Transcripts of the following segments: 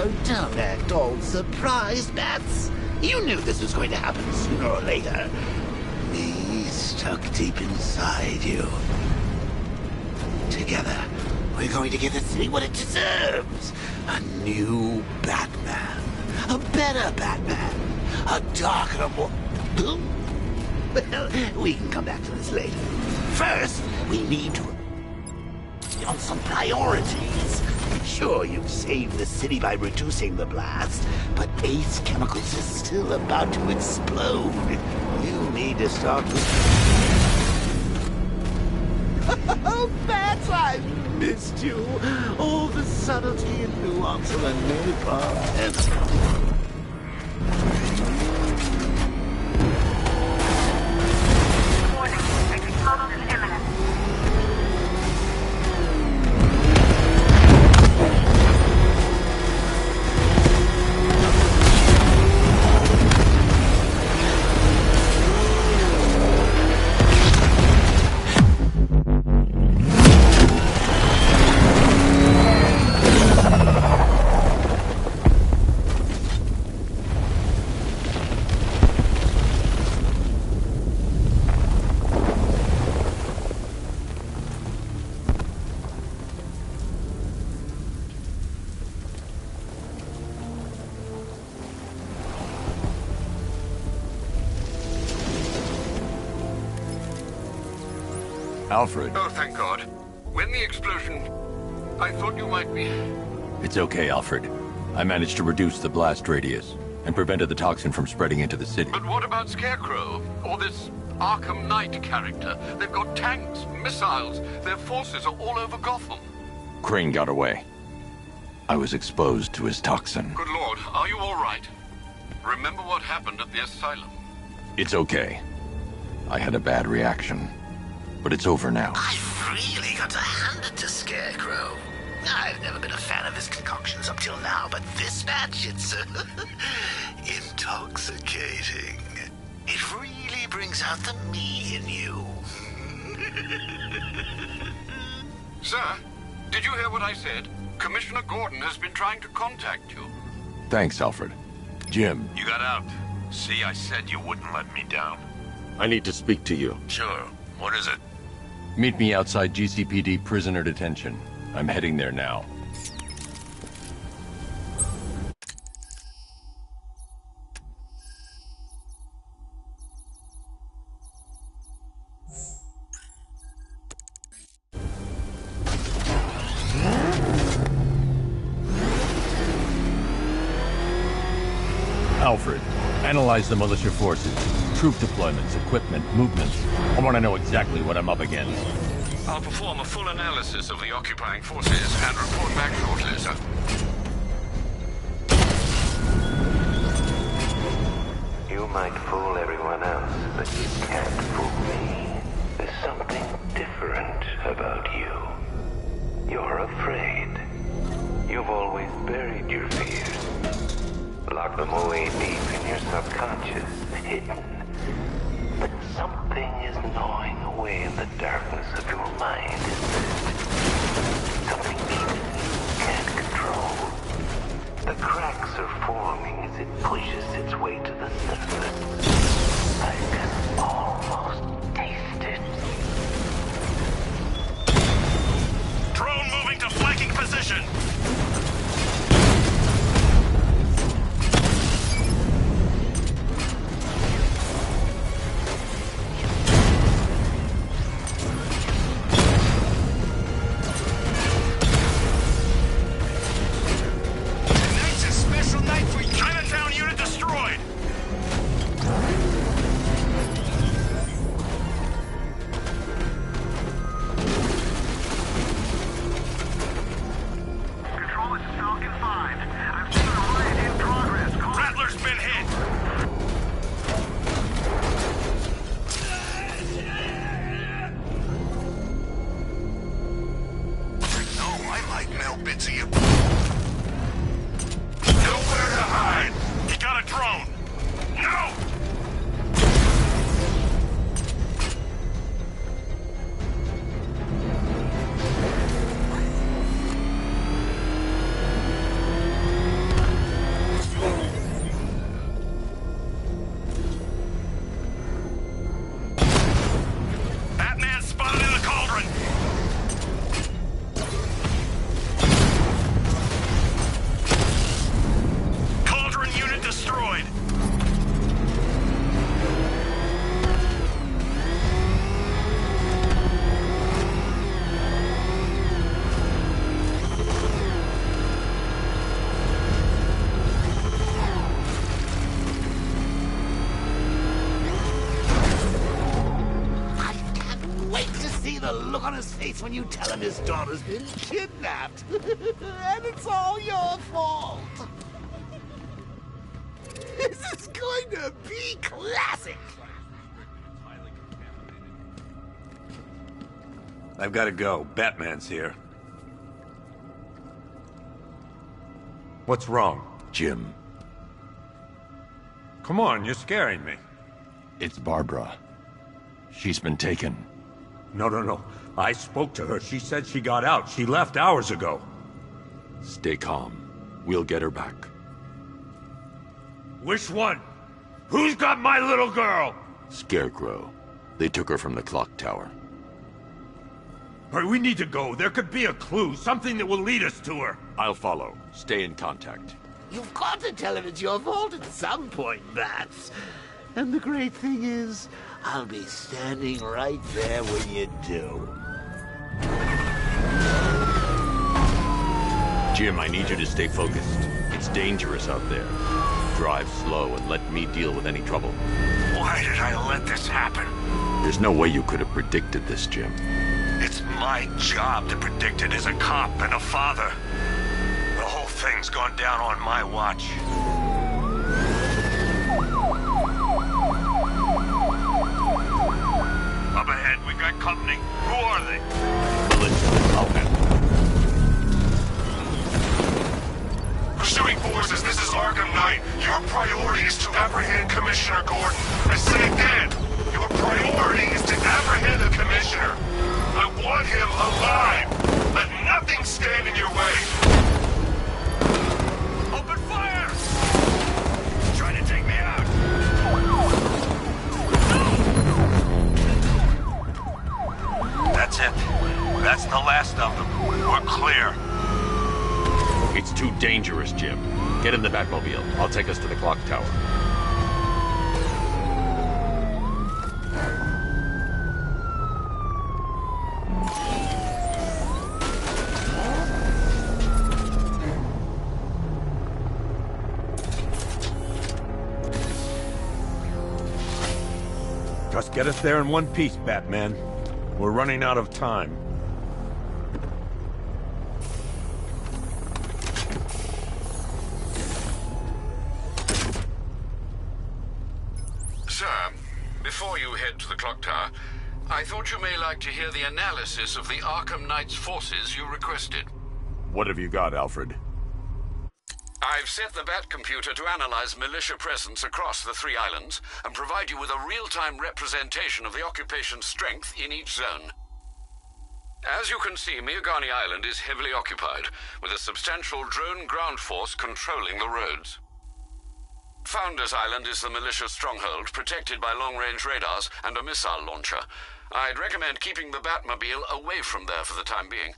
Oh, don't act all surprised, Bats. You knew this was going to happen sooner or later. He's stuck deep inside you. Together, we're going to give the city what it deserves. A new Batman. A better Batman. A darker, more... Well, we can come back to this later. First, we need to... on some priorities. Sure, you've saved the city by reducing the blast, but Ace Chemicals is still about to explode. You need to start with... Oh, Bats, I missed you. All the subtlety and nuance of a napalm. Warning, explosion imminent. Alfred. Oh, thank God. When the explosion... I thought you might be... It's okay, Alfred. I managed to reduce the blast radius and prevented the toxin from spreading into the city. But what about Scarecrow? Or this Arkham Knight character? They've got tanks, missiles. Their forces are all over Gotham. Crane got away. I was exposed to his toxin. Good Lord, are you all right? Remember what happened at the asylum? It's okay. I had a bad reaction. But it's over now. I've really got to hand it to Scarecrow. I've never been a fan of his concoctions up till now, but this batch, it's intoxicating. It really brings out the me in you. Sir, did you hear what I said? Commissioner Gordon has been trying to contact you. Thanks, Alfred. Jim. You got out. See, I said you wouldn't let me down. I need to speak to you. Sure. What is it? Meet me outside GCPD prisoner detention. I'm heading there now. Alfred, analyze the militia forces, troop deployments, equipment, movements. I want to know exactly what I'm up against. I'll perform a full analysis of the occupying forces and report back shortly, sir. You might fool everyone else, but you can't fool me. There's something different about you. You're afraid. You've always buried your fears. Locked them away deep in your subconscious, hidden. But something is gnawing away in the darkness of your mind. Something even you can't control. The cracks are forming as it pushes its way to the surface. I can almost taste it. Drone moving to flanking position! when you tell him his daughter's been kidnapped. And it's all your fault. This is going to be classic. I've got to go. Batman's here. What's wrong? Jim, Come on, you're scaring me. it's Barbara. She's been taken. No. I spoke to her. She said she got out. She left hours ago. Stay calm. We'll get her back. Which one? Who's got my little girl? Scarecrow. They took her from the clock tower. All right, we need to go. There could be a clue, something that will lead us to her. I'll follow. Stay in contact. You've got to tell him it's your fault at some point, Bats. And the great thing is, I'll be standing right there when you do. Jim, I need you to stay focused. It's dangerous out there. Drive slow and let me deal with any trouble. Why did I let this happen? There's no way you could have predicted this, Jim. It's my job to predict it as a cop and a father. The whole thing's gone down on my watch. Up ahead, we got company. Who are they? Melissa, I'll handle it. Pursuing forces, this is Arkham Knight. Your priority is to apprehend Commissioner Gordon. I say again, your priority is to apprehend the Commissioner. I want him alive. Let nothing stand in your way. Open fire! Trying to take me out. That's it. That's the last of them. We're clear. It's too dangerous, Jim. Get in the Batmobile. I'll take us to the clock tower. Just get us there in one piece, Batman. We're running out of time. Sir, before you head to the clock tower, I thought you may like to hear the analysis of the Arkham Knight's forces you requested. What have you got, Alfred? I've set the Bat computer to analyze militia presence across the 3 islands and provide you with a real-time representation of the occupation's strength in each zone. As you can see, Miagani Island is heavily occupied, with a substantial drone ground force controlling the roads. Founders Island is the militia stronghold, protected by long-range radars and a missile launcher. I'd recommend keeping the Batmobile away from there for the time being.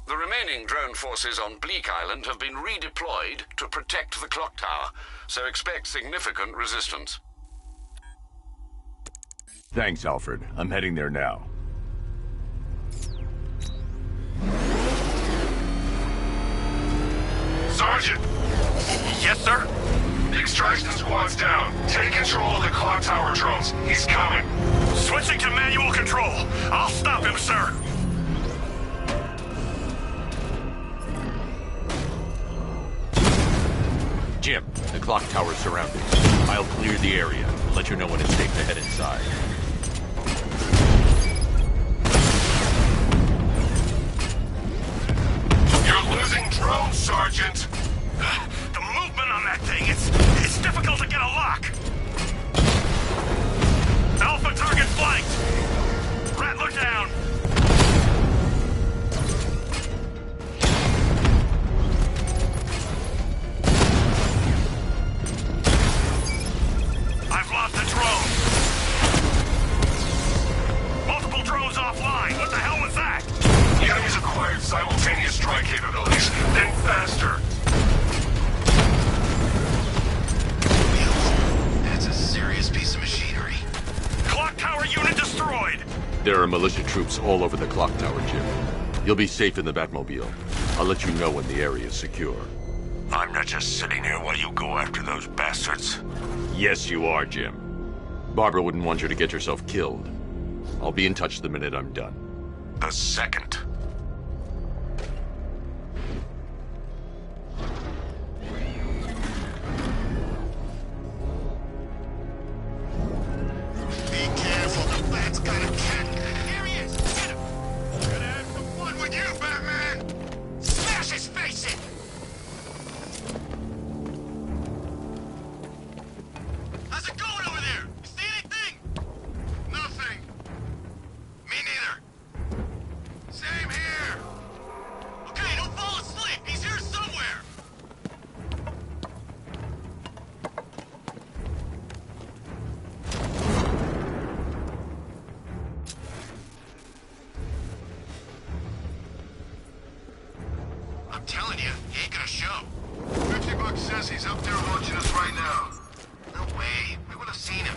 The remaining drone forces on Bleak Island have been redeployed to protect the clock tower, so expect significant resistance. Thanks, Alfred. I'm heading there now. Sergeant! Yes, sir? The extraction squad's down. Take control of the clock tower drones. He's coming. Switching to manual control. I'll stop him, sir. Jim, the clock tower's surrounded. I'll clear the area and let you know when it's safe to head inside. You're losing drones, Sergeant. The movement on that thing, it's difficult to get a lock. Alpha target flanked. Rattler down. I've lost the drone. Multiple drones offline. What the hell was that? The enemy's acquired simultaneous strike capabilities, then faster. That's a serious piece of machinery. Clock tower unit destroyed. There are militia troops all over the clock tower, Jim. You'll be safe in the Batmobile. I'll let you know when the area is secure. I'm not just sitting here while you go after those bastards. Yes, you are, Jim. Barbara wouldn't want you to get yourself killed. I'll be in touch the minute I'm done. The second. Be careful, the bat's got a cat. Here he is! Get him! Gonna have some fun with you, Batman! Smash his face in! How's it going over there? You see anything? Nothing. Me neither. Same here. Okay, don't fall asleep. He's here somewhere. I'm telling you, he ain't gonna show. 50 Bucks says he's up there watching us right now. No way. We would have seen him.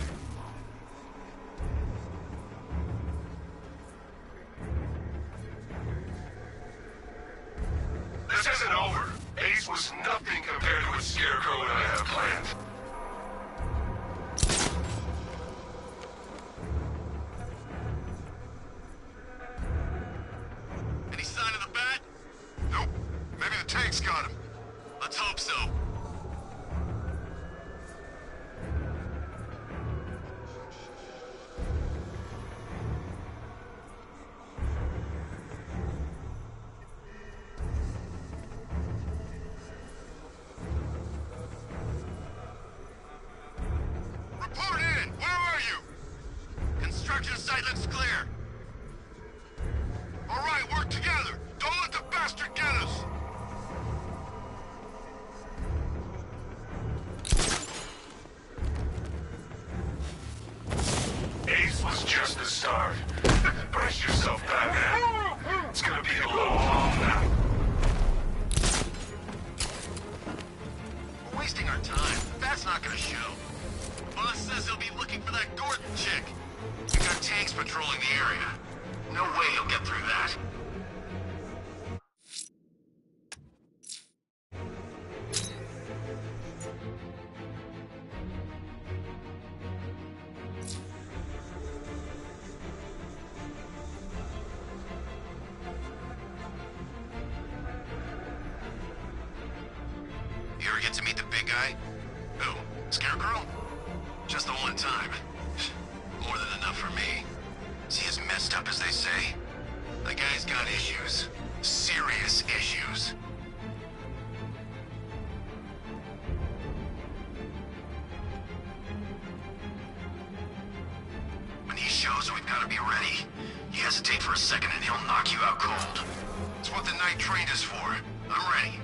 This isn't over. Ace was nothing compared to what Scarecrow and I have planned. Any sign of the bat? Nope. Maybe the tank's got him. Let's hope so. Report in! Where are you? Construction site looks clear. All right, work together. Don't let the bastard get us. Ace was just the start. Brace yourself, Batman. It's gonna be a long night. We're wasting our time. That's not gonna show. Boss says he'll be looking for that Gordon chick. We got tanks patrolling the area. No way he'll get through that. You ever get to meet the big guy? Who? Scarecrow? Just the one time. More than enough for me. Is he as messed up as they say? The guy's got issues. Serious issues. When he shows, we've got to be ready. You hesitate for a second and he'll knock you out cold. It's what the night trained us for. I'm ready.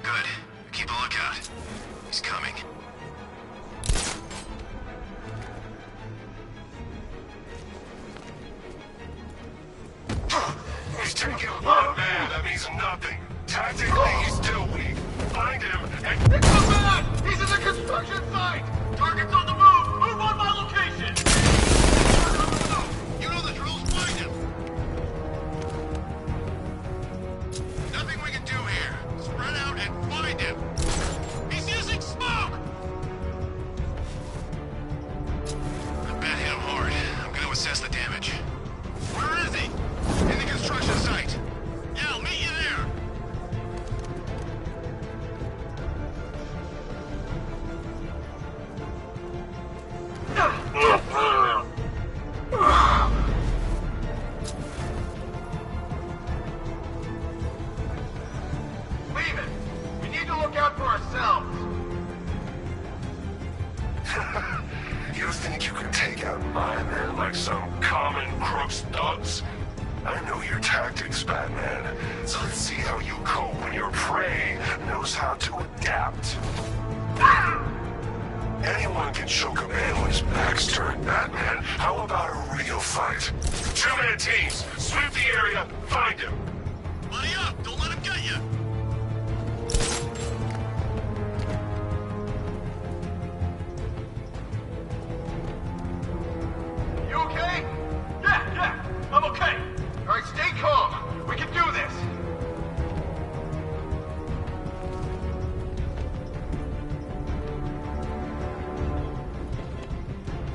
Good. Keep a lookout. He's coming. He's taking one man. That means nothing. Tactically, he's still weak. Find him and... Come back! He's in the construction site! Target's on the move! Move on my location! You know the drill. Find him! Nothing we can do here. Spread out and find him. He's using smoke! The bat hit him hard. I'm gonna assess the damage. Where is he? In the construction site. Yeah, I'll meet you there. Leave it. We need to look out for ourselves. You think you can take out my men like some common crooks thugs? I know your tactics, Batman. So let's see how you cope when your prey knows how to adapt. Anyone can choke a man when his back's turned, Batman. How about a real fight? Two-man teams. Sweep the area. Find him. Buddy up. Don't let him get you. You okay? Yeah, I'm okay. All right, stay calm. We can do this.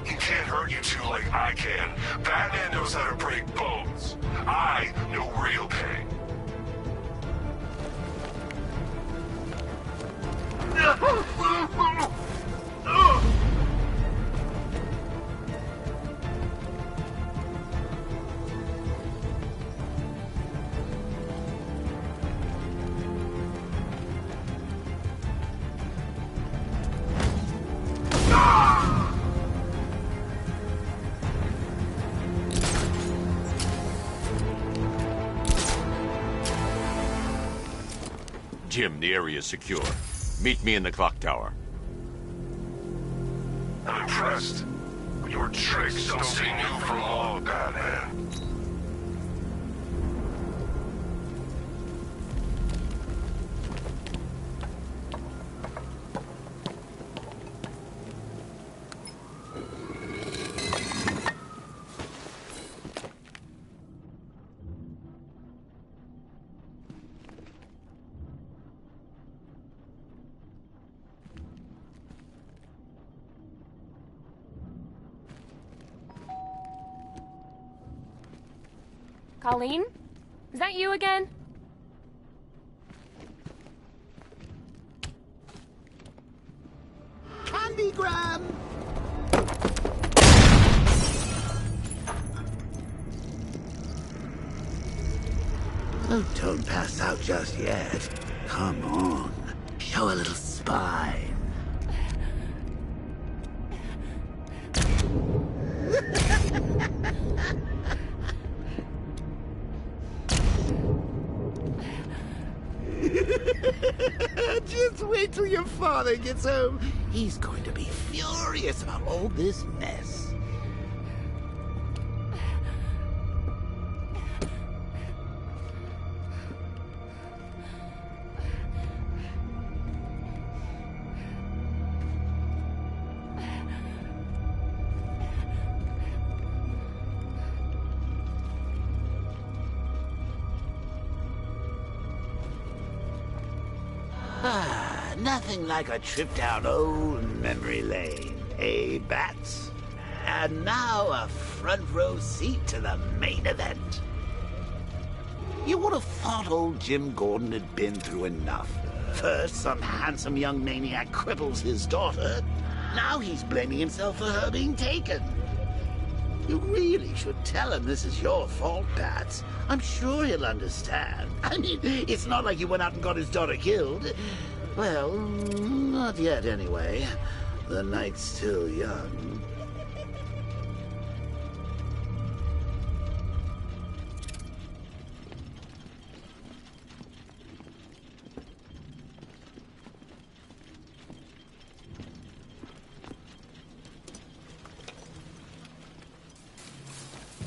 He can't hurt you. you two like I can. Batman knows how to break bones. I know real pain. Jim, the area is secure. Meet me in the clock tower. I'm impressed. Your tricks don't seem new from all, Batman. Colleen? Is that you again? Candygram! Oh, don't pass out just yet. Come on. Show a little spine. Just wait till your father gets home. He's going to be furious about all this mess. Nothing like a trip down old memory lane, eh, Bats? And now a front row seat to the main event. You would have thought old Jim Gordon had been through enough. First, some handsome young maniac cripples his daughter. Now he's blaming himself for her being taken. You really should tell him this is your fault, Bats. I'm sure he'll understand. I mean, it's not like you went out and got his daughter killed. Well, not yet anyway. The night's still young.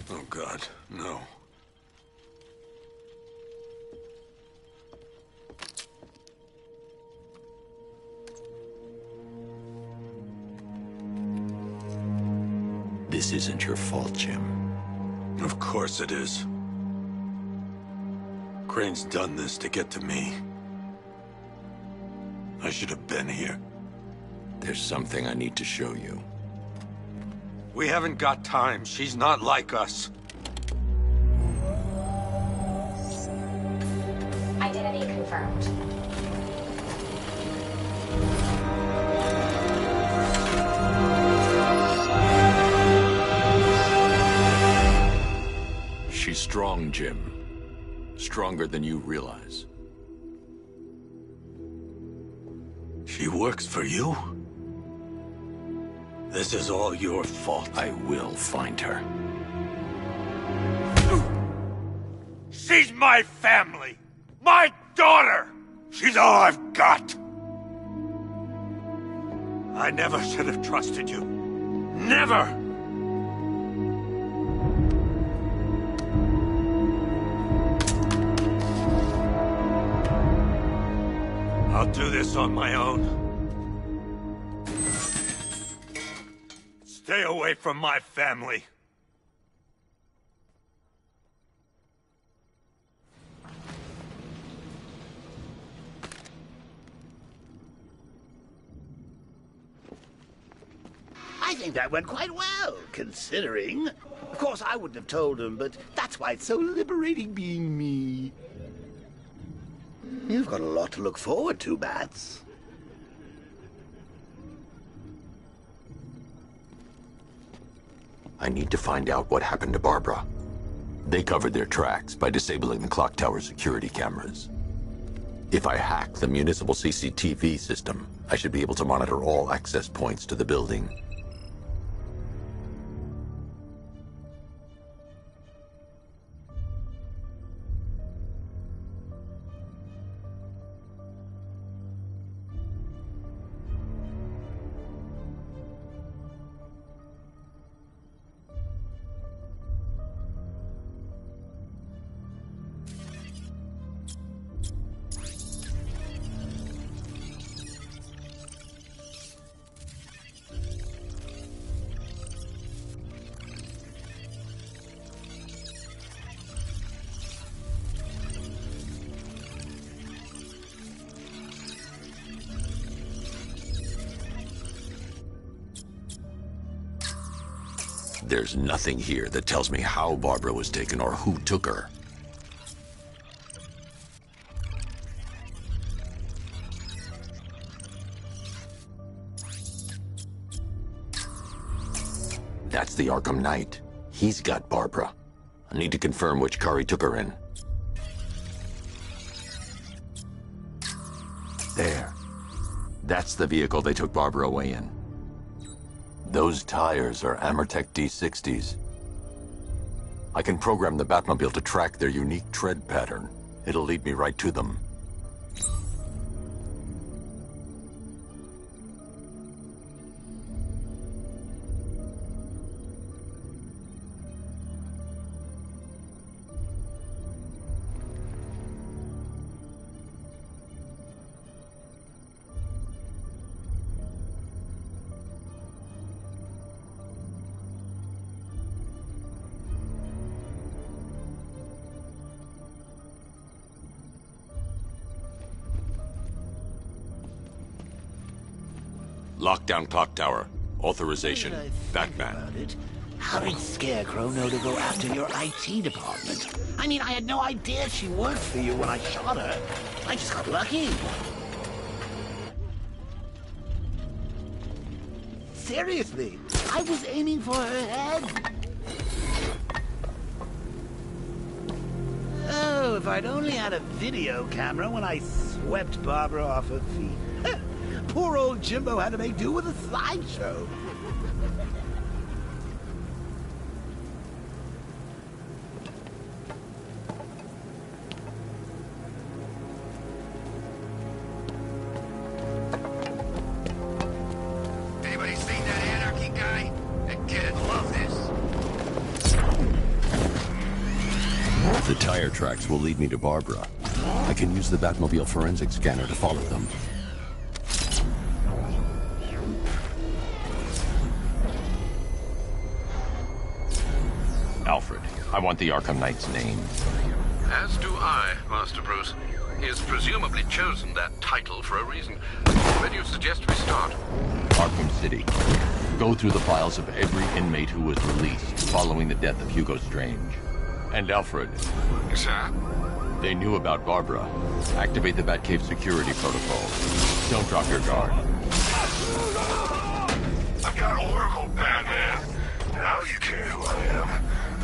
Oh, God, no. This isn't your fault, Jim. Of course it is. Crane's done this to get to me. I should have been here. There's something I need to show you. We haven't got time. She's not like us. Identity confirmed. She's strong, Jim. Stronger than you realize. She works for you? This is all your fault. I will find her. She's my family! My daughter! She's all I've got! I never should have trusted you. Never! I'll do this on my own. Stay away from my family. I I think that went quite well, considering. Of course, I wouldn't have told him, but that's why it's so liberating being me. You've got a lot to look forward to, Bats. I need to find out what happened to Barbara. They covered their tracks by disabling the clock tower security cameras. If I hack the municipal CCTV system, I should be able to monitor all access points to the building. There's nothing here that tells me how Barbara was taken or who took her. That's the Arkham Knight. He's got Barbara. I need to confirm which car he took her in. There. That's the vehicle they took Barbara away in. Those tires are Amertech D60s. I can program the Batmobile to track their unique tread pattern. It'll lead me right to them. Lockdown clock tower. Authorization. Batman. How did Scarecrow know to go after your IT department? I mean, I had no idea she worked for you when I shot her. I just got lucky. Seriously, I was aiming for her head. Oh, if I'd only had a video camera when I swept Barbara off her feet. Poor old Jimbo had to make do with a slideshow. Anybody seen that anarchy guy? That kid love this. The tire tracks will lead me to Barbara. I can use the Batmobile forensic scanner to follow them. Alfred, I want the Arkham Knight's name. As do I, Master Bruce. He has presumably chosen that title for a reason. Where do you suggest we start? Arkham City. Go through the files of every inmate who was released following the death of Hugo Strange. And Alfred. Sir? They knew about Barbara. Activate the Batcave security protocol. Don't drop your guard. I've got Oracle, Batman. Now you care who I am.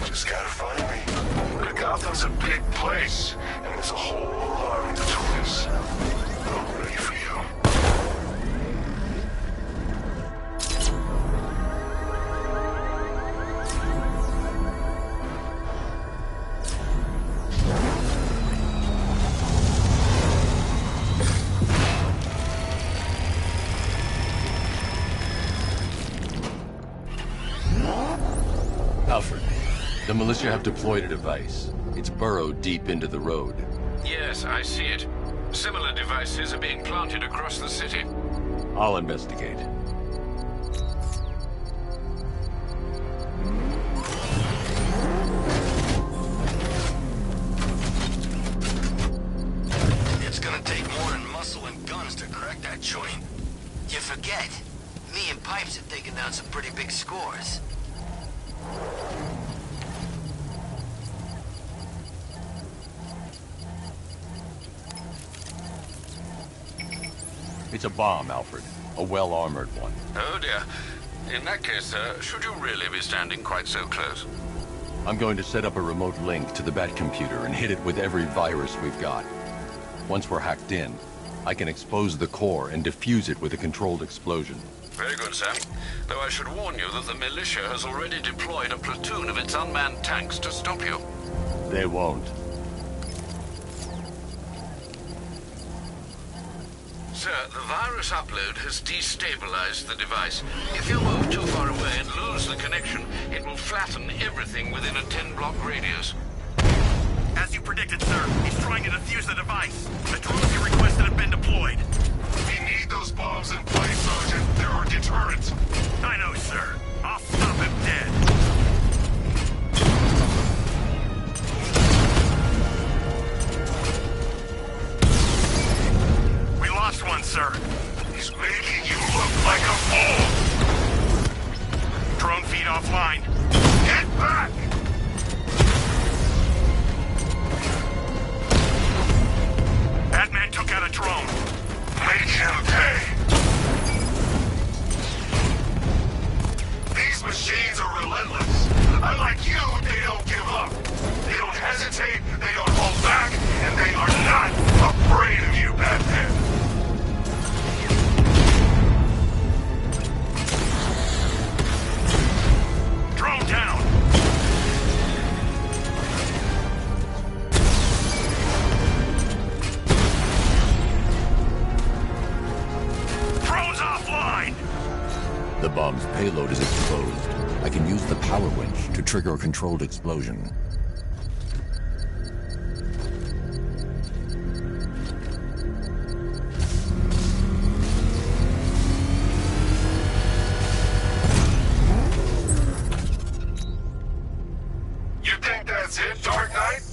Just gotta find me. Gotham's a big place, and there's a whole army between us. I'm ready for you. Alfred, the militia have deployed a device. It's burrowed deep into the road. Yes, I see it. Similar devices are being planted across the city. I'll investigate. It's gonna take more than muscle and guns to crack that joint. You forget. Me and Pipes have taken down some pretty big scores. It's a bomb, Alfred. A well-armored one. Oh dear. In that case, should you really be standing quite so close? I'm going to set up a remote link to the Bat computer and hit it with every virus we've got. Once we're hacked in, I can expose the core and defuse it with a controlled explosion. Very good, Sam. Though I should warn you that the militia has already deployed a platoon of its unmanned tanks to stop you. They won't. Sir, the virus upload has destabilized the device. If you move too far away and lose the connection, it will flatten everything within a 10-block radius. As you predicted, sir, he's trying to defuse the device. The drones you requested have been deployed. We need those bombs in place, Sergeant. They're our deterrent. I know, sir. I'll stop him dead. We lost one, sir. He's making you look like a fool! Drone feed offline. Get back! Batman took out a drone. Make him pay! These machines are relentless. Unlike you, they don't give up. They don't hesitate, they don't hold back, and they are not afraid of you, Batman. Drone down. Drone's offline. The bomb's payload is exposed. I can use the power winch to trigger a controlled explosion. You think that's it, Dark Knight?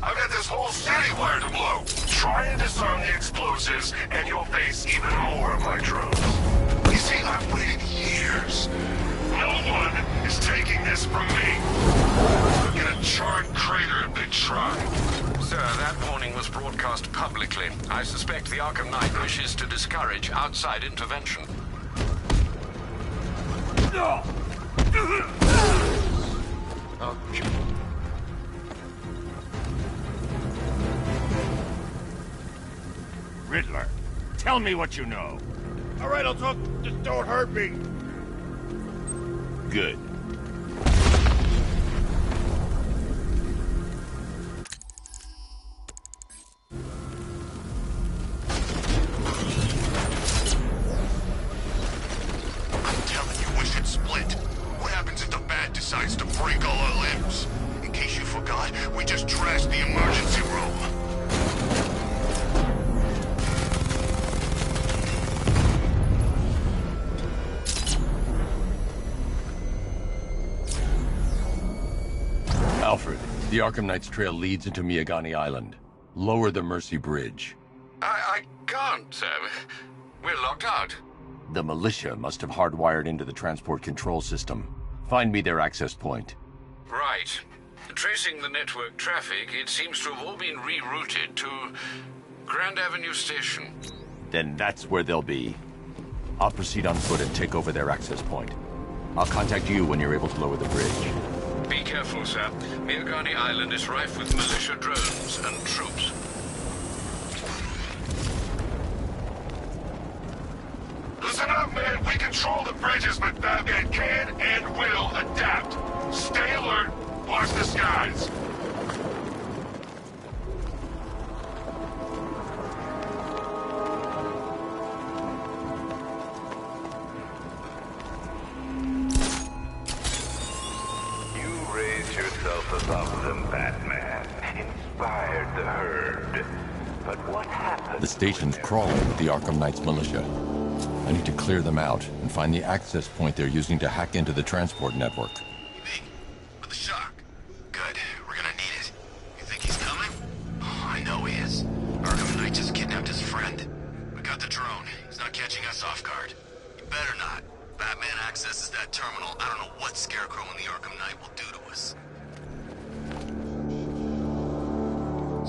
I've got this whole city wired to blow. Try and disarm the explosives, and you'll face even more of my drones. You see, I've waited years. No one is taking this from me. Look at a charred crater if they try. Sir, that warning was broadcast publicly. I suspect the Arkham Knight wishes to discourage outside intervention. Riddler, tell me what you know. All right, I'll talk. Just don't hurt me. Good. I'm telling you, we should split. What happens if the Bat decides to break all our limbs? In case you forgot, we just trashed the emergency room. Alfred, the Arkham Knight's trail leads into Miagani Island. Lower the Mercy Bridge. I can't, sir. We're locked out. The militia must have hardwired into the transport control system. Find me their access point. Right. Tracing the network traffic, it seems to have all been rerouted to Grand Avenue Station. Then that's where they'll be. I'll proceed on foot and take over their access point. I'll contact you when you're able to lower the bridge. Be careful, sir. Miagani Island is rife with militia drones and troops. Listen up, man. We control the bridges, but Batman can and will adapt. Stay alert. Watch the skies. You raised yourself above them, Batman. Inspired the herd. But what happened? The station's crawling with the Arkham Knight's militia. I need to clear them out and find the access point they're using to hack into the transport network. Me? With the shock? Good. We're gonna need it. You think he's coming? Oh, I know he is. Arkham Knight just kidnapped his friend. We got the drone. He's not catching us off guard. He better not. Batman accesses that terminal, I don't know what Scarecrow and the Arkham Knight will do to us.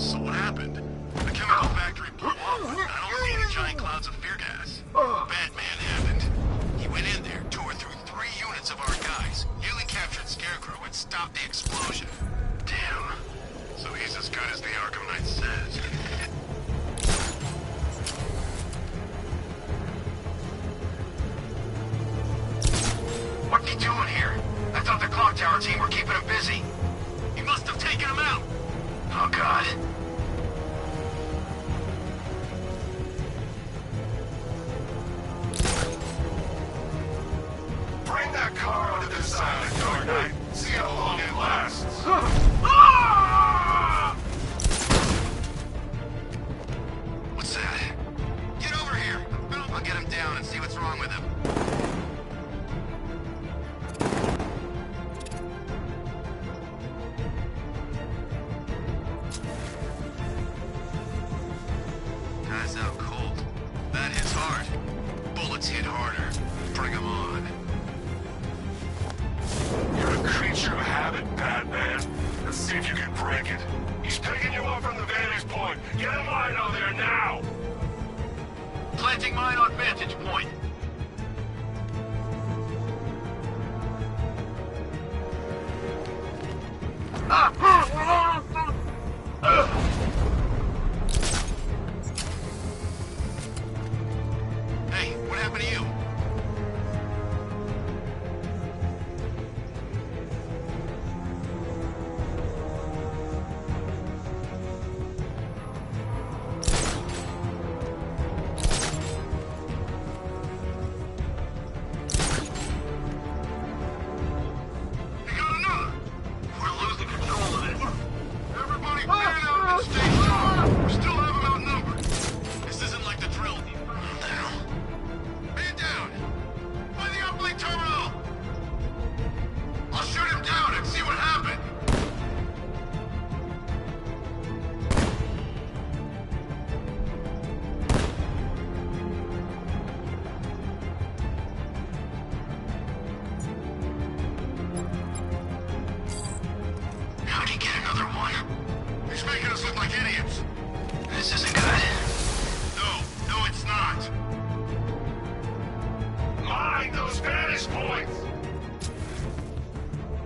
So what happened? The chemical factory blew up, and I don't see any giant clouds of fear gas. Batman happened. He went in there, tore through 3 units of our guys, nearly captured Scarecrow, and stopped the explosion. Damn. So he's as good as the Arkham Knight says. What's he doing here? I thought the clock tower team were keeping him busy. He must have taken him out. Oh, God. Bring that car onto this island, Dark Knight. See how long it lasts. What's that? Get over here. I'll get him down and see what's wrong with him. Guy's out cold. That hits hard. Bullets hit harder. Bring him on. You're a creature of habit, Batman. Let's see if you can break it. He's picking you up from the vantage point. Get a line on there now! Planting mine on vantage point. Hey, what happened to you? You got another! We're losing control of this. Everybody fan out and stay strong. We still have them outnumbered. This isn't like the drill. What the hell? Man down! By the uplink terminal! I'll shoot him down and see what happened. How'd he get another one? He's making us look like idiots. This isn't good. No, it's not. Mine those vantage points!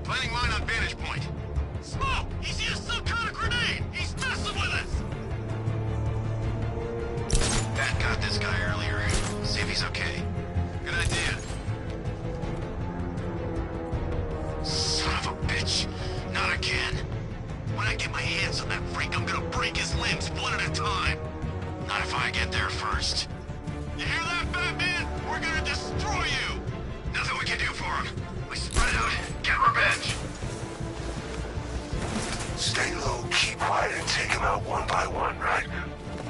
Planting mine on vantage point. Smoke! He's used some kind of grenade! He's messing with us! Bat got this guy earlier. See if he's okay. Good idea. Son of a bitch. Not again. When I get my hands on that freak, I'm gonna break his limbs one at a time. Not if I get there first. You hear that, Batman? We're gonna destroy you! Nothing we can do for him. We spread out, get revenge. Stay low, keep quiet, and take him out one by one, right?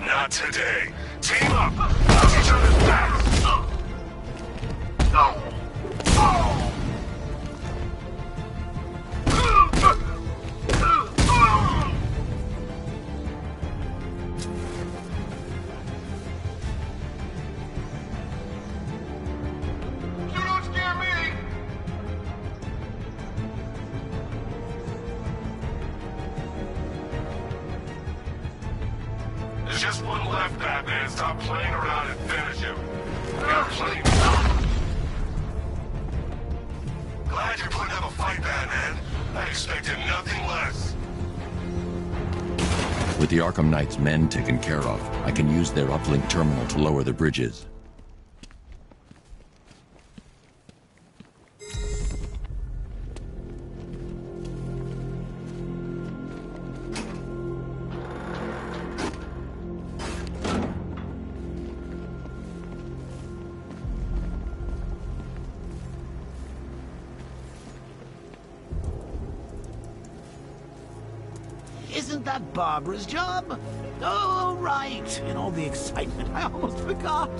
Not today. Team up! Watch each other's backs! You don't scare me! There's just one left, Batman. Stop playing around and finish him. We got plenty more. Glad you're putting up a fight, Batman. I expected nothing less. With the Arkham Knight's men taken care of, I can use their uplink terminal to lower the bridges. Isn't that Barbara's job? Oh, right. In all the excitement, I almost forgot.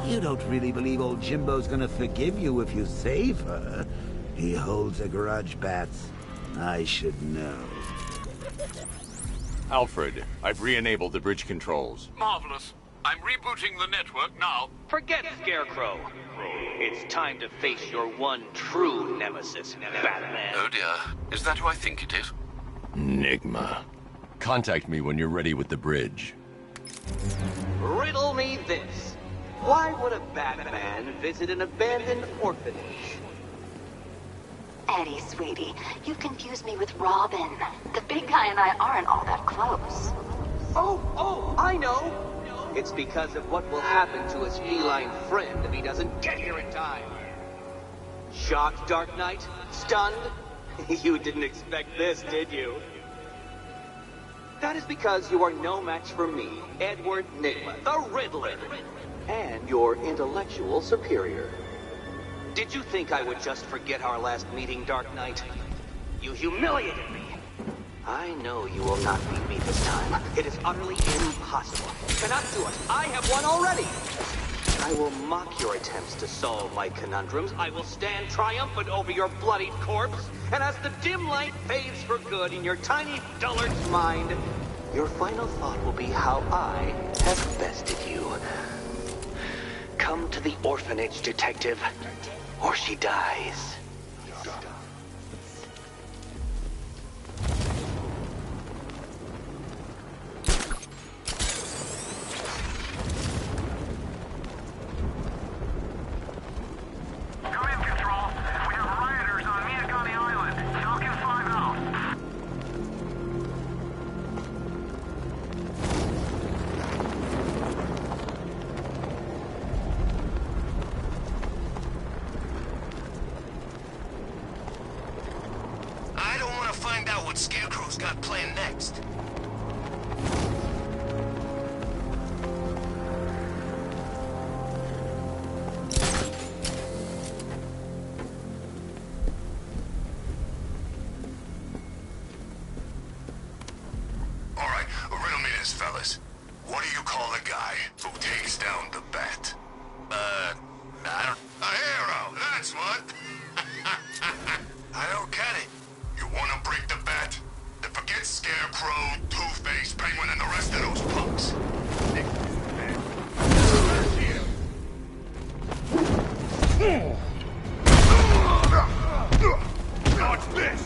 You don't really believe old Jimbo's gonna forgive you if you save her. He holds a grudge, Bats. I should know. Alfred, I've re-enabled the bridge controls. Marvelous. I'm rebooting the network now. Forget Scarecrow. It's time to face your one true nemesis, Batman. Oh dear. Is that who I think it is? Enigma. Contact me when you're ready with the bridge. Riddle me this. Why would a Batman visit an abandoned orphanage? Eddie, sweetie, you've confused me with Robin. The big guy and I aren't all that close. Oh, I know. It's because of what will happen to his feline friend if he doesn't get here in time. Shocked, Dark Knight? Stunned? You didn't expect this, did you? That is because you are no match for me, Edward Nygma, the Riddler, and your intellectual superior. Did you think I would just forget our last meeting, Dark Knight? You humiliated me. I know you will not beat me this time. It is utterly impossible. You cannot do it. I have won already. I will mock your attempts to solve my conundrums. I will stand triumphant over your bloodied corpse. And as the dim light fades for good in your tiny dullard's mind, your final thought will be how I have bested you. Come to the orphanage, detective, or she dies. Scarecrow's got planned next. All right, riddle me this, fellas. What do you call the guy who takes down the Bat? I don't... A hero, that's what. I don't get it. You want to break the Bat? Then forget Scarecrow, Two-Face, Penguin, and the rest of those punks. Watch this!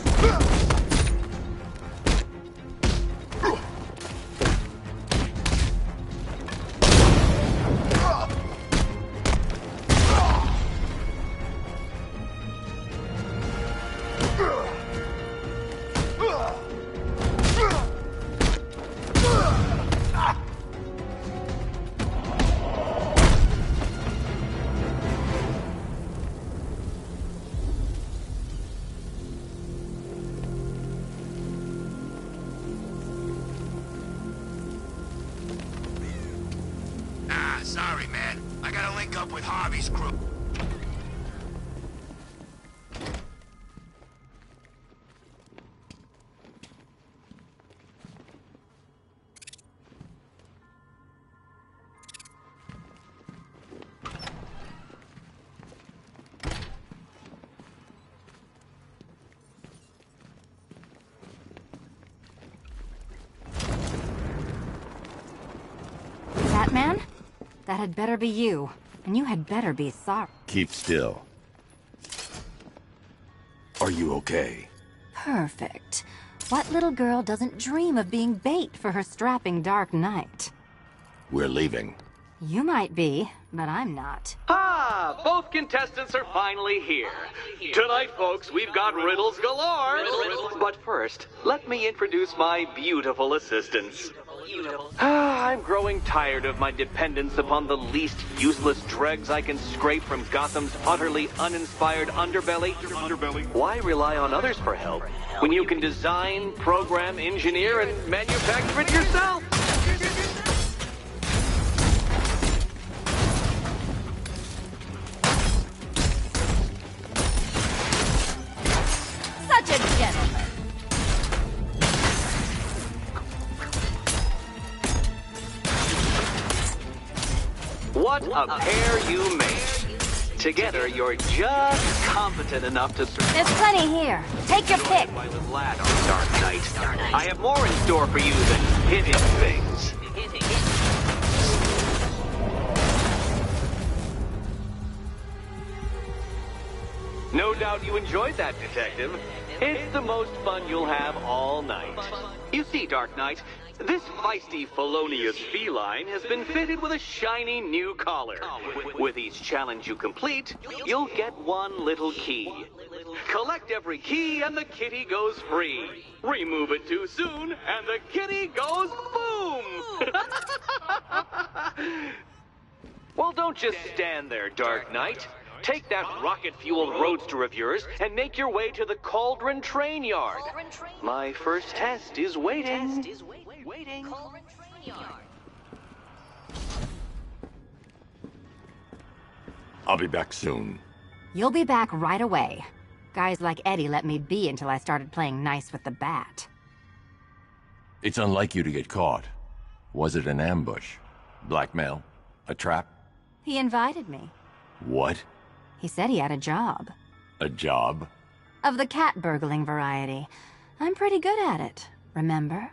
Sorry, man. I gotta link up with Harvey's crew. Batman? That had better be you. And you had better be sorry. Keep still. Are you okay? Perfect. What little girl doesn't dream of being bait for her strapping Dark Knight? We're leaving. You might be, but I'm not. Ah, both contestants are finally here. Tonight, folks, we've got riddles galore. But first, let me introduce my beautiful assistants. I'm growing tired of my dependence upon the least useless dregs I can scrape from Gotham's utterly uninspired underbelly. Why rely on others for help when you can design, program, engineer, and manufacture it yourself? Such a gentleman. What a pair you make. Together, you're just competent enough to... There's plenty here. Take your pick. My little lad on Dark Knight. I have more in store for you than hitting things. doubt you enjoyed that, Detective. It's the most fun you'll have all night. You see, Dark Knight, this feisty, felonious feline has been fitted with a shiny new collar. With each challenge you complete, you'll get one little key. Collect every key and the kitty goes free. Remove it too soon and the kitty goes boom! Well, don't just stand there, Dark Knight. Take that rocket-fueled roadster of yours and make your way to the Cauldron Train Yard. My first test is waiting. I'll be back soon. You'll be back right away. Guys like Eddie let me be until I started playing nice with the bat. It's unlike you to get caught. Was it an ambush? Blackmail? A trap? He invited me. What? He said he had a job. A job? Of the cat burgling variety. I'm pretty good at it, remember?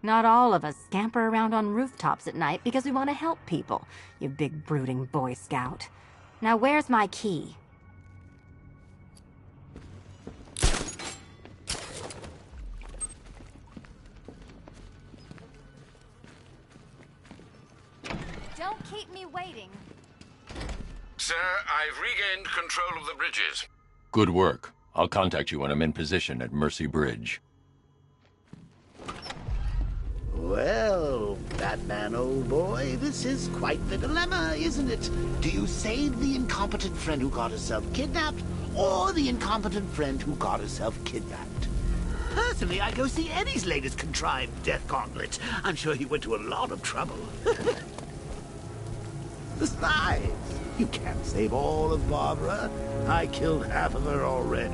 Not all of us scamper around on rooftops at night because we want to help people, you big brooding Boy Scout. Now where's my key? Don't keep me waiting. Sir, I've regained control of the bridges. Good work. I'll contact you when I'm in position at Mercy Bridge. Well, Batman, old boy, this is quite the dilemma, isn't it? Do you save the incompetent friend who got herself kidnapped, or the incompetent friend who got herself kidnapped? Personally, I'd go see Eddie's latest contrived death gauntlet. I'm sure he went to a lot of trouble. Besides, you can't save all of Barbara. I killed half of her already.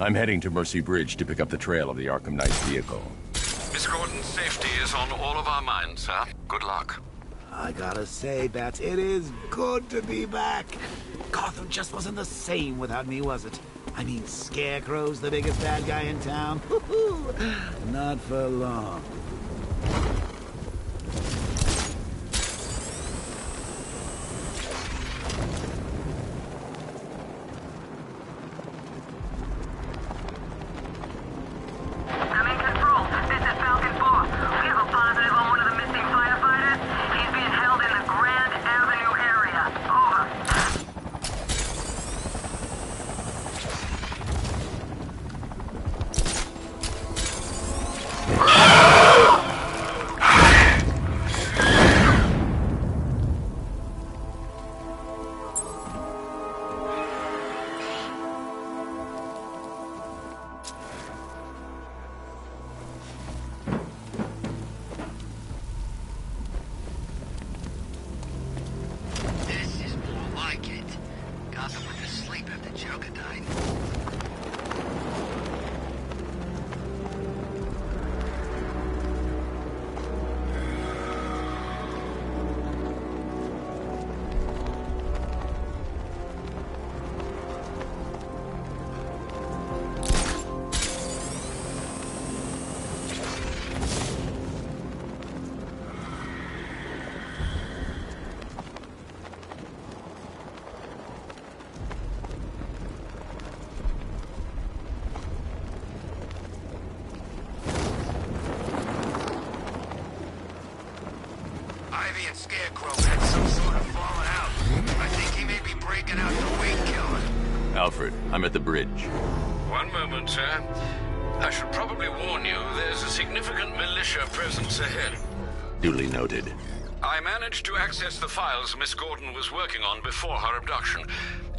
I'm heading to Mercy Bridge to pick up the trail of the Arkham Knight's vehicle. Miss Gordon's safety is on all of our minds, sir. Good luck. I gotta say, Bats, it is good to be back. Gotham just wasn't the same without me, was it? I mean, Scarecrow's the biggest bad guy in town. Not for long. and Scarecrow had some sort of falling out. I think he may be breaking out the Wing Killer. Alfred, I'm at the bridge. One moment, sir. I should probably warn you, there's a significant militia presence ahead. Duly noted. I managed to access the files Miss Gordon was working on before her abduction.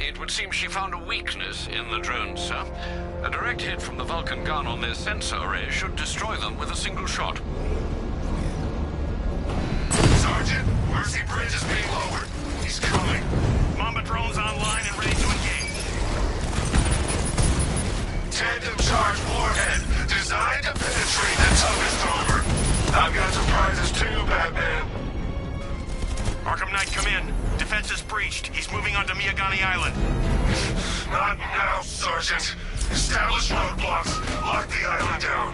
It would seem she found a weakness in the drones, sir. A direct hit from the Vulcan gun on their sensor array should destroy them with a single shot. Sergeant, Mercy Bridge is being lowered. He's coming. Mamba drones online and ready to engage. Tandem charge warhead, designed to penetrate the toughest armor. I've got surprises too, Batman. Arkham Knight, come in. Defense is breached. He's moving onto Miyagani Island. Not now, Sergeant. Establish roadblocks. Lock the island down.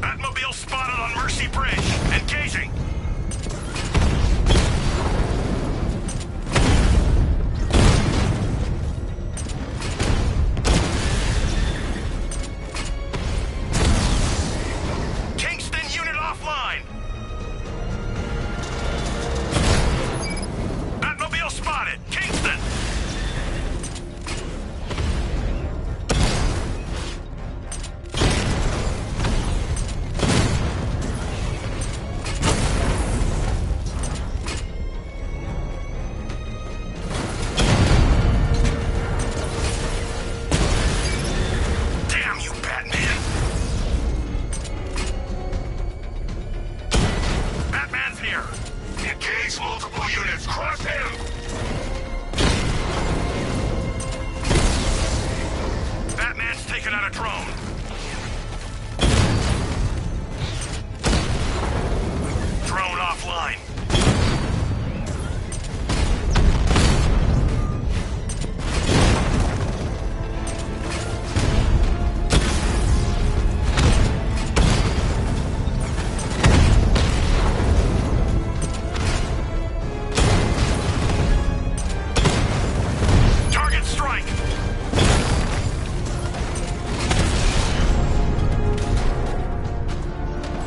Batmobile spotted on Mercy Bridge. Engaging. Kingston unit offline. Batmobile spotted. Kingston. Damn you, Batman! Batman's here! Engage multiple units. Cross him. Batman's taken out a drone. Drone offline. Target strike!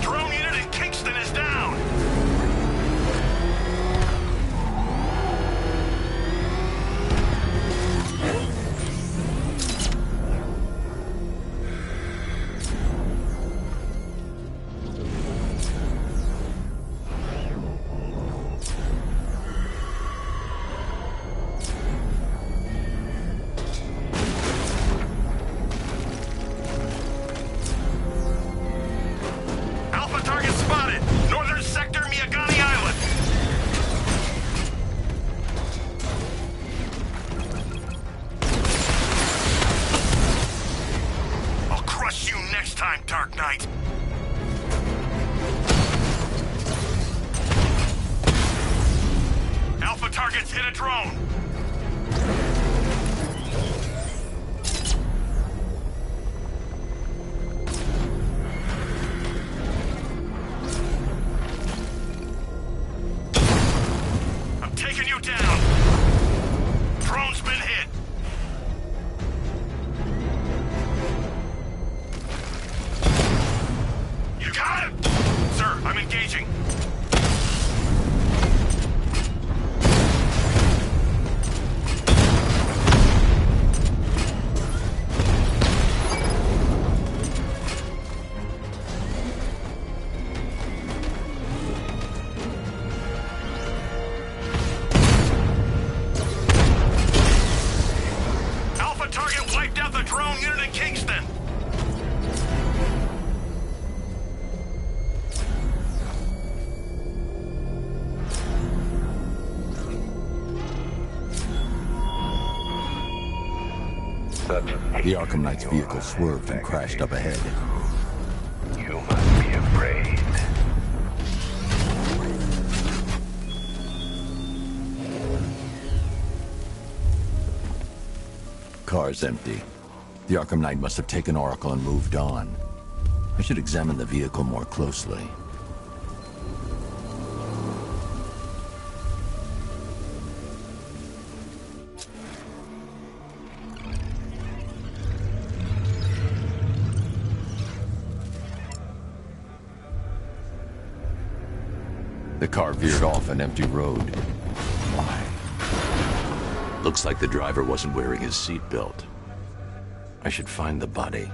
Drone unit in Kingston is down! Alpha target spotted! Northern sector, Miyagani Island! I'll crush you next time, Dark Knight! Alpha targets hit a drone! I'm taking you down! Drone's been hit! You got him! Sir, I'm engaging. Alpha target wiped out the drone unit in Kingston! The Arkham Knight's vehicle swerved and crashed up ahead. You must be afraid. Car's empty. The Arkham Knight must have taken Oracle and moved on. I should examine the vehicle more closely. The car veered off an empty road. Why? Looks like the driver wasn't wearing his seatbelt. I should find the body.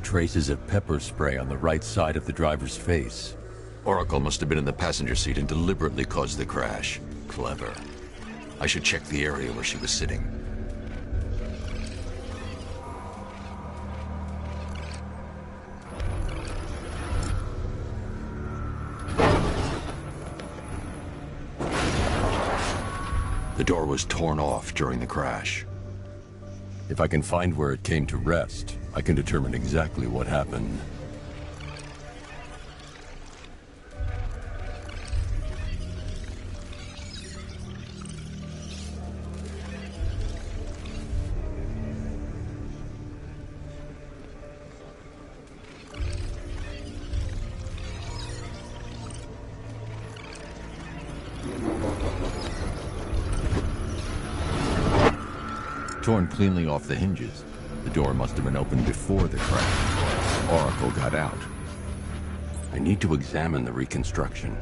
Traces of pepper spray on the right side of the driver's face. Oracle must have been in the passenger seat and deliberately caused the crash. Clever. I should check the area where she was sitting. The door was torn off during the crash. If I can find where it came to rest, I can determine exactly what happened. Torn cleanly off the hinges. The door must have been opened before the crash. Oracle got out. I need to examine the reconstruction,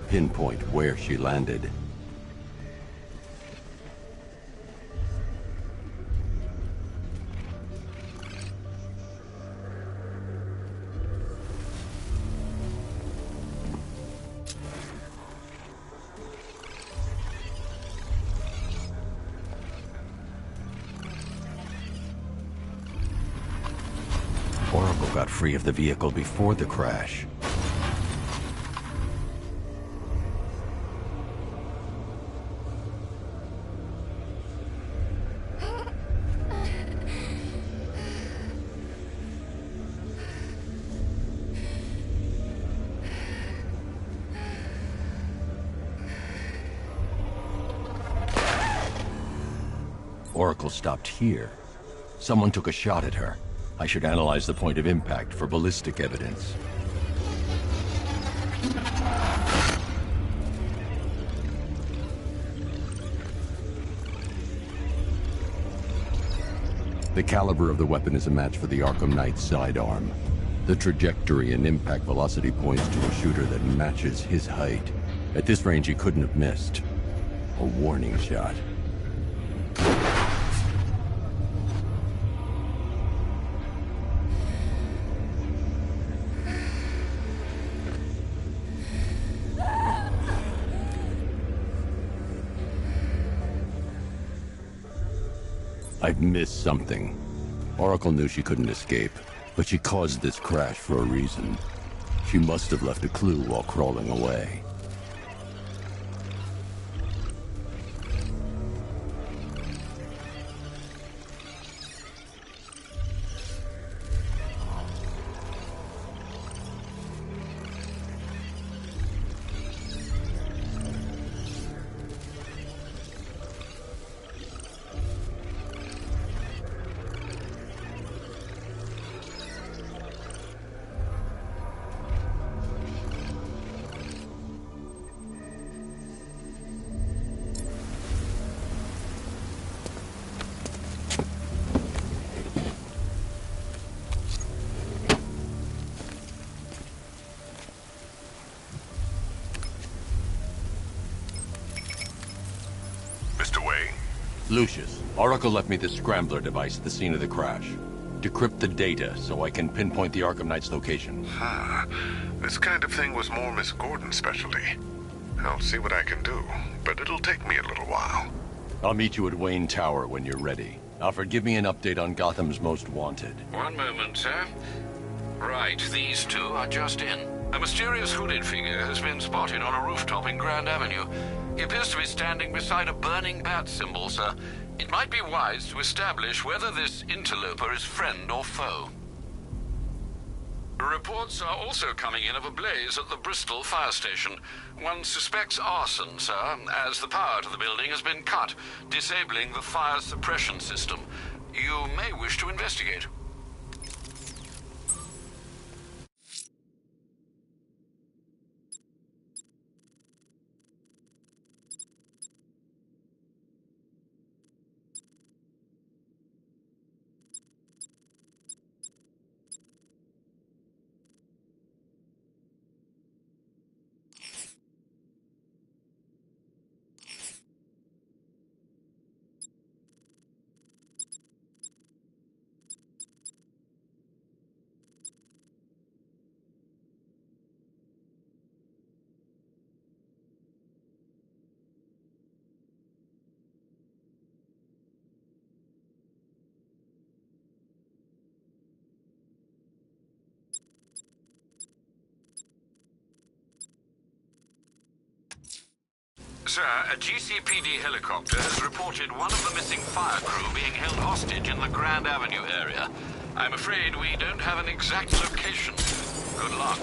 pinpoint where she landed. Oracle got free of the vehicle before the crash. Oracle stopped here. Someone took a shot at her. I should analyze the point of impact for ballistic evidence. The caliber of the weapon is a match for the Arkham Knight's sidearm. The trajectory and impact velocity points to a shooter that matches his height. At this range, he couldn't have missed. A warning shot. I've missed something. Oracle knew she couldn't escape, but she caused this crash for a reason. She must have left a clue while crawling away. Lucius, Oracle left me the scrambler device at the scene of the crash. Decrypt the data so I can pinpoint the Arkham Knight's location. This kind of thing was more Miss Gordon's specialty. I'll see what I can do, but it'll take me a little while. I'll meet you at Wayne Tower when you're ready. Alfred, give me an update on Gotham's Most Wanted. One moment, sir. Right, these two are just in. A mysterious hooded figure has been spotted on a rooftop in Grand Avenue. He appears to be standing beside a burning bat symbol, sir. It might be wise to establish whether this interloper is friend or foe. Reports are also coming in of a blaze at the Bristol fire station. One suspects arson, sir, as the power to the building has been cut, disabling the fire suppression system. You may wish to investigate. Sir, a GCPD helicopter has reported one of the missing fire crew being held hostage in the Grand Avenue area. I'm afraid we don't have an exact location. Good luck.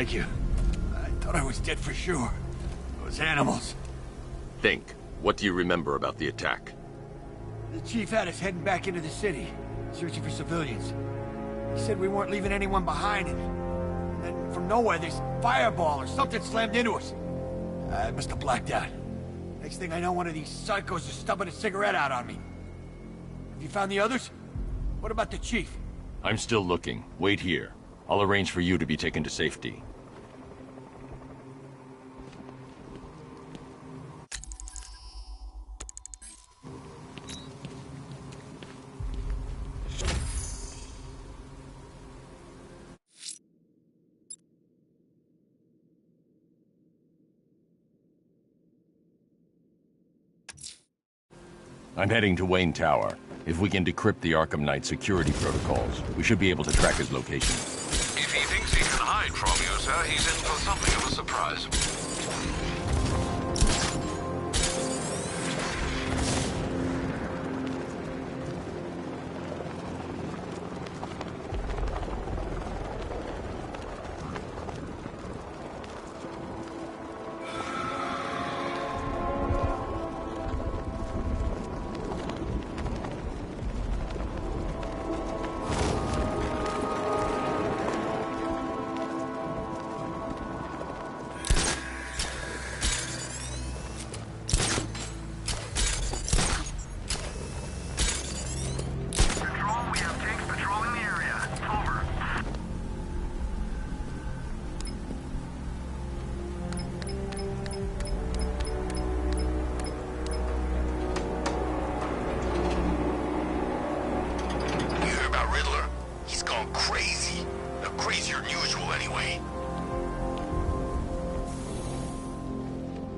Thank you. I thought I was dead for sure. Those animals. Think. What do you remember about the attack? The chief had us heading back into the city, searching for civilians. He said we weren't leaving anyone behind, and then from nowhere this fireball or something slammed into us. I must have blacked out. Next thing I know, one of these psychos is stubbing a cigarette out on me. Have you found the others? What about the chief? I'm still looking. Wait here. I'll arrange for you to be taken to safety. I'm heading to Wayne Tower. If we can decrypt the Arkham Knight security protocols, we should be able to track his location. If he thinks he can hide from you, sir, he's in for something of a surprise.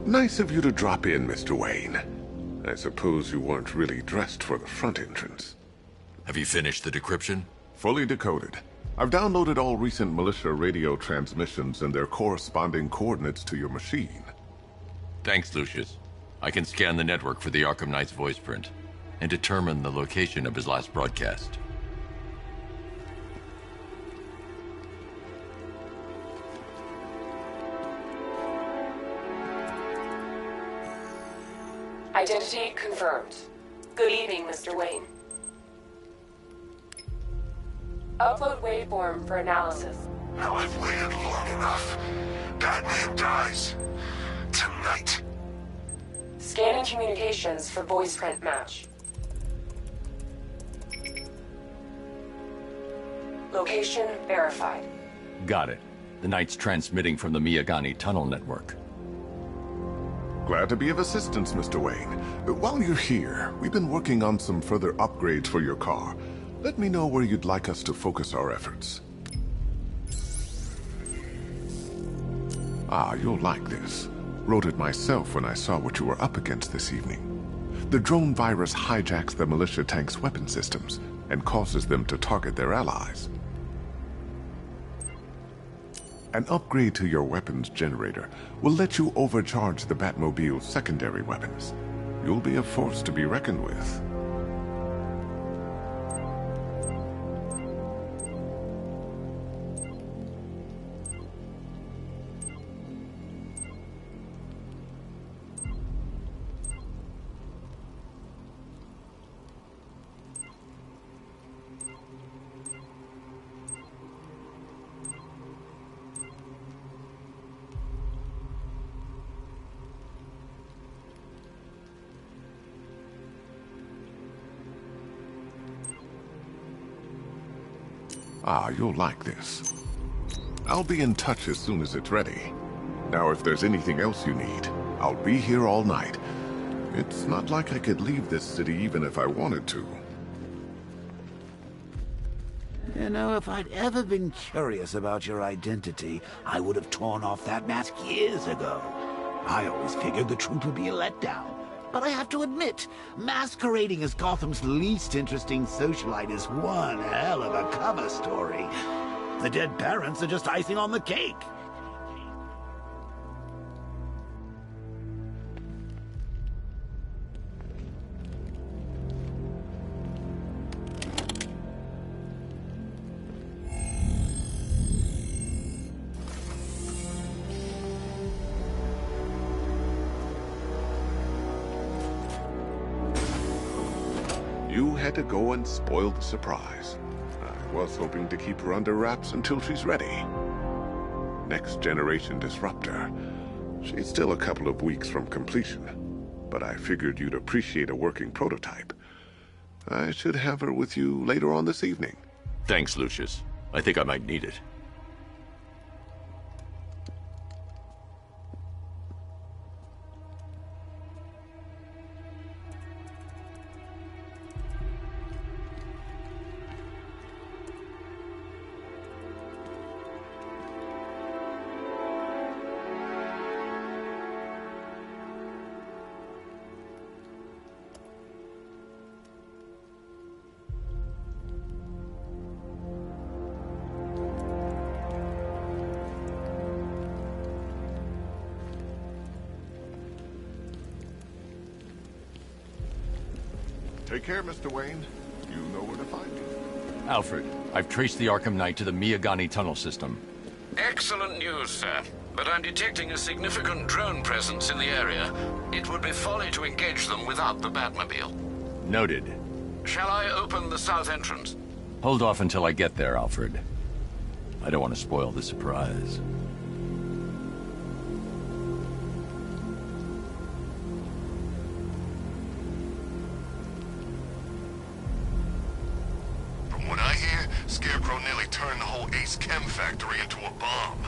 Nice of you to drop in, Mr. Wayne. I suppose you weren't really dressed for the front entrance. Have you finished the decryption? Fully decoded. I've downloaded all recent militia radio transmissions and their corresponding coordinates to your machine. Thanks, Lucius. I can scan the network for the Arkham Knight's voice print and determine the location of his last broadcast. Identity confirmed. Good evening, Mr. Wayne. Upload waveform for analysis. Now I've waited long enough. Batman dies. Tonight. Scanning communications for voice print match. Location verified. Got it. The Knight's transmitting from the Miyagani tunnel network. Glad to be of assistance, Mr. Wayne. While you're here, we've been working on some further upgrades for your car. Let me know where you'd like us to focus our efforts. Ah, you'll like this. Wrote it myself when I saw what you were up against this evening. The drone virus hijacks the militia tank's weapon systems and causes them to target their allies. An upgrade to your weapons generator will let you overcharge the Batmobile's secondary weapons. You'll be a force to be reckoned with. Ah, you'll like this. I'll be in touch as soon as it's ready. Now, if there's anything else you need, I'll be here all night. It's not like I could leave this city even if I wanted to. You know, if I'd ever been curious about your identity, I would have torn off that mask years ago. I always figured the truth would be a letdown. But I have to admit, masquerading as Gotham's least interesting socialite is one hell of a cover story. The dead parents are just icing on the cake. You had to go and spoil the surprise. I was hoping to keep her under wraps until she's ready. Next generation disruptor. She's still a couple of weeks from completion, but I figured you'd appreciate a working prototype. I should have her with you later on this evening. Thanks, Lucius. I think I might need it. Take care, Mr. Wayne. You know where to find me. Alfred, I've traced the Arkham Knight to the Miyagani tunnel system. Excellent news, sir. But I'm detecting a significant drone presence in the area. It would be folly to engage them without the Batmobile. Noted. Shall I open the south entrance? Hold off until I get there, Alfred. I don't want to spoil the surprise. From what I hear, Scarecrow nearly turned the whole Ace Chem factory into a bomb.